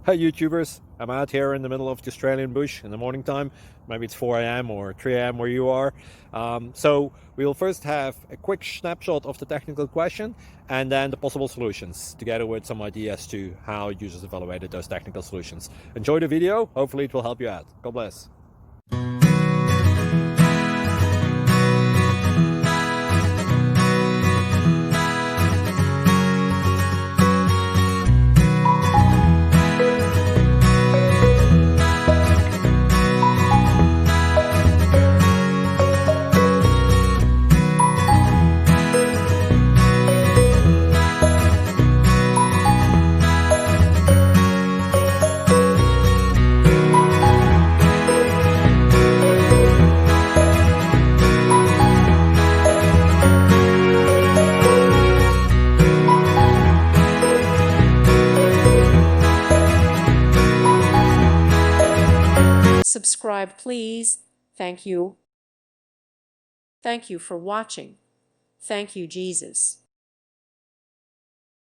Hey YouTubers, I'm out here in the middle of the Australian bush in the morning time. Maybe it's 4 a.m. or 3 a.m. where you are. So we'll first have a quick snapshot of the technical question and then the possible solutions, together with some ideas to how users evaluated those technical solutions. Enjoy the video, hopefully it will help you out. God bless. Subscribe, please. Thank you. Thank you for watching. Thank you, Jesus.